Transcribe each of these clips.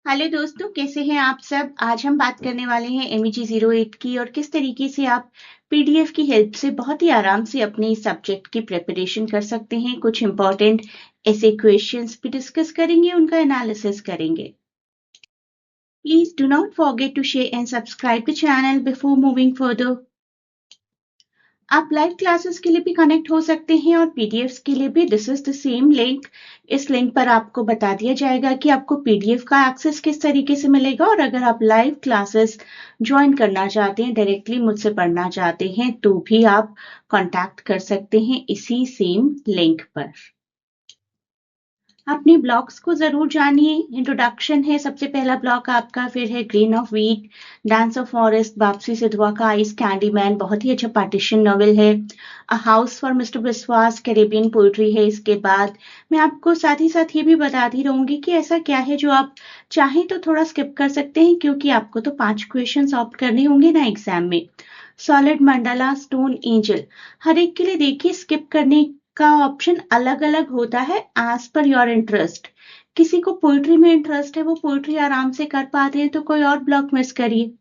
Hello दोस्तों, कैसे हैं आप सब। आज हम बात करने वाले हैं MEG 08 की और किस तरीके से आप PDF की हेल्प से बहुत ही आराम से अपने सब्जेक्ट की प्रिपरेशन कर सकते हैं। कुछ इंपॉर्टेंट ऐसे क्वेश्चंस भी डिस्कस करेंगे, उनका एनालिसिस करेंगे। Please do not forget to share and subscribe the channel before moving further. आप लाइव क्लासेस के लिए भी कनेक्ट हो सकते हैं और PDFs के लिए भी। This is the same link. इस लिंक पर आपको बता दिया जाएगा कि आपको PDF का एक्सेस किस तरीके से मिलेगा, और अगर आप लाइव क्लासेस ज्वाइन करना चाहते हैं, डायरेक्टली मुझसे पढ़ना चाहते हैं, तो भी आप कांटेक्ट कर सकते हैं इसी सेम लिंक पर। अपने ब्लॉग्स को जरूर जानिए। इंट्रोडक्शन है सबसे पहला ब्लॉग आपका, फिर है grain of wheat, dance of forest, वापसी से दुआ का आइस, कैंडीमैन, बहुत ही अच्छा पार्टीशन नॉवेल है, अ हाउस फॉर मिस्टर विश्वास, कैरेबियन पोइट्री है। इसके बाद मैं आपको साथ ही साथ ये भी बताती रहूंगी कि ऐसा क्या है जो आप चाहें तो थोड़ा स्किप कर सकते हैं, क्योंकि आपको तो 5 क्वेश्चन सॉल्व करने होंगे ना एग्जाम में। सॉलिड मंडाला, स्टोन एंजल, हर एक के लिए देखिए स्किप करने का ऑप्शन अलग अलग होता है एज पर योर इंटरेस्ट। किसी को पोइट्री में इंटरेस्ट है, वो पोइट्री आराम से कर पाते हैं, तो कोई और ब्लॉक मिस करिए।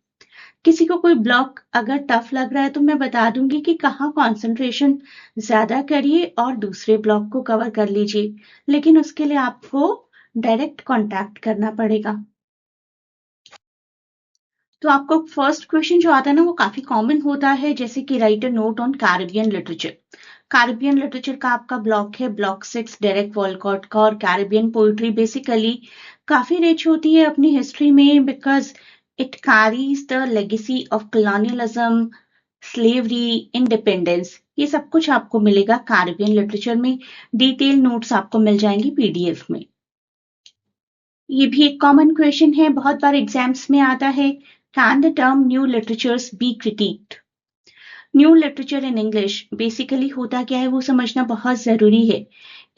किसी को कोई ब्लॉक अगर टफ लग रहा है, तो मैं बता दूंगी कि कहाँ कंसंट्रेशन ज्यादा करिए और दूसरे ब्लॉक को कवर कर लीजिए, लेकिन उसके लिए आपको डायरेक्ट कांटेक्ट करना पड़ेगा। तो आपको फर्स्ट क्वेश्चन जो आता है ना, वो काफी कॉमन होता है, जैसे कि right a note on Caribbean literature. Caribbean literature का आपका ब्लॉक है ब्लॉक 6, डेरेक वॉलकॉट का। और कैरिबियन पोइट्री बेसिकली काफी रिच होती है अपनी हिस्ट्री में, because it carries the legacy of colonialism, slavery, independence. ये सब कुछ आपको मिलेगा कैरिबियन लिटरेचर में। डिटेल नोट्स आपको मिल जाएंगी PDF में। ये भी एक कॉमन क्वेश्चन है, बहुत बार एग्जाम्स में आता है। Can the term new literatures be critiqued? New literature in English basically होता क्या है, वो समझना बहुत जरूरी है।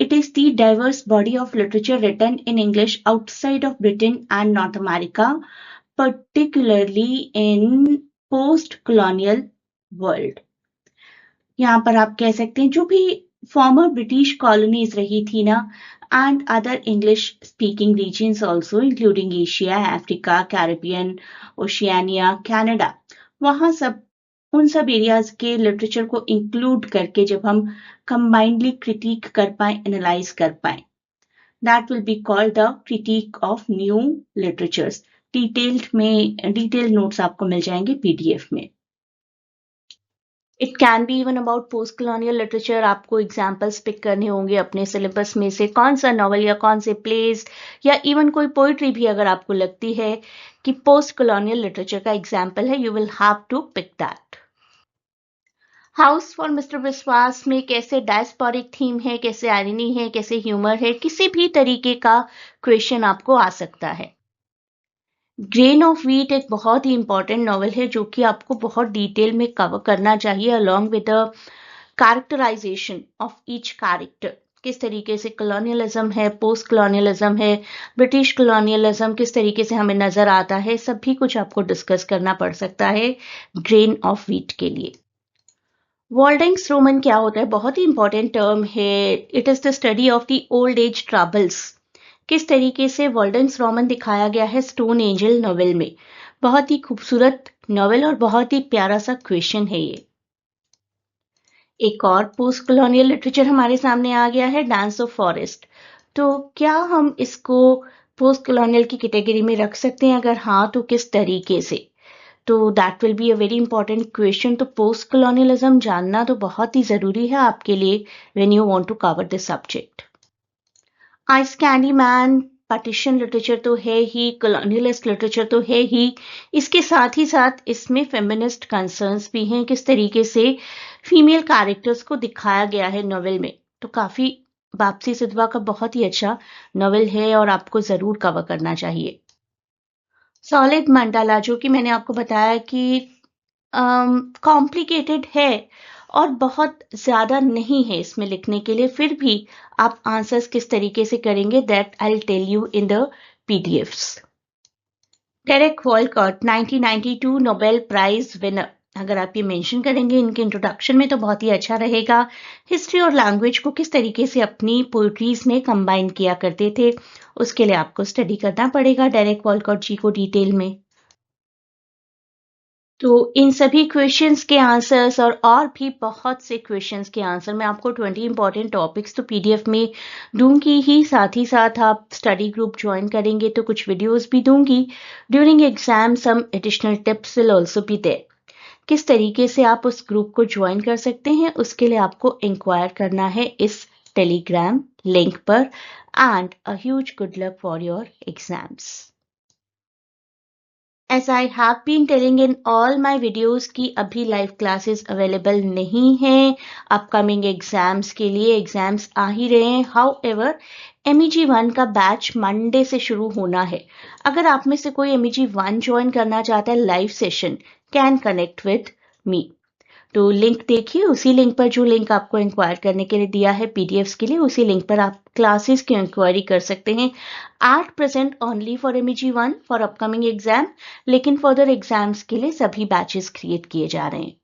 It is the diverse body of literature written in English outside of Britain and North America, particularly in post colonial world. यहाँ पर आप कह सकते हैं जो भी फॉर्मर ब्रिटिश कॉलोनीज रही थी ना, and other English speaking regions also including Asia, Africa, Caribbean, Oceania, Canada, वहां सब उन सब एरियाज के लिटरेचर को इंक्लूड करके जब हम कंबाइंडली क्रिटिक कर पाए, एनालाइज कर पाए, that will be called the critic of new literatures. Detailed notes आपको मिल जाएंगे PDF में। It can be even about post colonial literature. आपको एग्जाम्पल्स पिक करने होंगे अपने सिलेबस में से, कौन सा नॉवल या कौन से प्लेस या इवन कोई पोइट्री भी अगर आपको लगती है कि पोस्ट कॉलोनियल लिटरेचर का एग्जाम्पल है, you will have to pick that. House for mister Biswas में कैसे डायस्पोरिक थीम है, कैसे आयरनी है, कैसे ह्यूमर है, किसी भी तरीके का क्वेश्चन आपको आ सकता है। ग्रेन ऑफ व्हीट एक बहुत ही इंपॉर्टेंट नॉवल है जो कि आपको बहुत डिटेल में कवर करना चाहिए, along with the characterization of each character. किस तरीके से कॉलोनियलिज्म है, पोस्ट कॉलोनियलिज्म है, ब्रिटिश कॉलोनियलिज्म किस तरीके से हमें नजर आता है, सभी कुछ आपको डिस्कस करना पड़ सकता है ग्रेन ऑफ व्हीट के लिए। वॉल्डेंग्स रोमन क्या होता है, बहुत ही इंपॉर्टेंट टर्म है। It is the study of the old age troubles. किस तरीके से वॉल्डेंग्स रोमन दिखाया गया है स्टोन एंजल नॉवेल में। बहुत ही खूबसूरत नॉवेल और बहुत ही प्यारा सा क्वेश्चन है ये। एक और पोस्ट कॉलोनियल लिटरेचर हमारे सामने आ गया है, डांस ऑफ फॉरेस्ट। तो क्या हम इसको पोस्ट कॉलोनियल की कैटेगरी में रख सकते हैं? अगर हाँ, तो किस तरीके से? तो that will be a very important question. तो पोस्ट कॉलोनियलिज्म जानना तो बहुत ही जरूरी है आपके लिए when you want to cover this subject. Ice candy man partition literature तो है ही, कॉलोनियलिस्ट लिटरेचर तो है ही, इसके साथ ही साथ इसमें फेमिनिस्ट कंसर्न्स भी हैं, किस तरीके से फीमेल कैरेक्टर्स को दिखाया गया है नॉवेल में। तो काफी वापसी से दुआ का बहुत ही अच्छा नॉवेल है और आपको जरूर कवर करना चाहिए। सॉलिड मंडाला, जो कि मैंने आपको बताया कि कॉम्प्लिकेटेड है और बहुत ज्यादा नहीं है इसमें लिखने के लिए, फिर भी आप आंसर्स किस तरीके से करेंगे that I will tell you in the PDFs। Derek Walcott 1992 Nobel prize winner, अगर आप ये मेंशन करेंगे इनके इंट्रोडक्शन में तो बहुत ही अच्छा रहेगा। हिस्ट्री और लैंग्वेज को किस तरीके से अपनी पोइट्रीज में कंबाइन किया करते थे उसके लिए आपको स्टडी करना पड़ेगा डायरेक्ट वॉलकॉट जी को डिटेल में। तो इन सभी क्वेश्चंस के आंसर्स और भी बहुत से क्वेश्चंस के आंसर मैं आपको 20 इंपॉर्टेंट टॉपिक्स तो पीडीएफ में दूंगी ही, साथ आप स्टडी ग्रुप ज्वाइन करेंगे तो कुछ वीडियोस भी दूंगी। During exam some additional tips will also be there. किस तरीके से आप उस ग्रुप को ज्वाइन कर सकते हैं उसके लिए आपको इंक्वायर करना है इस टेलीग्राम लिंक पर। And a huge good luck for your exams. As I have been telling in all my videos कि अभी लाइव क्लासेस अवेलेबल नहीं हैं अपकमिंग एग्जाम्स के लिए, एग्जाम्स आ ही रहे हैं। हाउएवर MEG 1 का बैच मंडे से शुरू होना है। अगर आप में से कोई MEG 1 ज्वाइन करना चाहता है live session, can connect with me. तो लिंक देखिए, उसी लिंक पर जो लिंक आपको इंक्वायर करने के लिए दिया है पीडीएफ्स के लिए, उसी लिंक पर आप क्लासेस की इंक्वायरी कर सकते हैं। At present only for MEG 1 for upcoming exam, लेकिन फर्दर एग्जाम्स के लिए सभी बैचेस क्रिएट किए जा रहे हैं।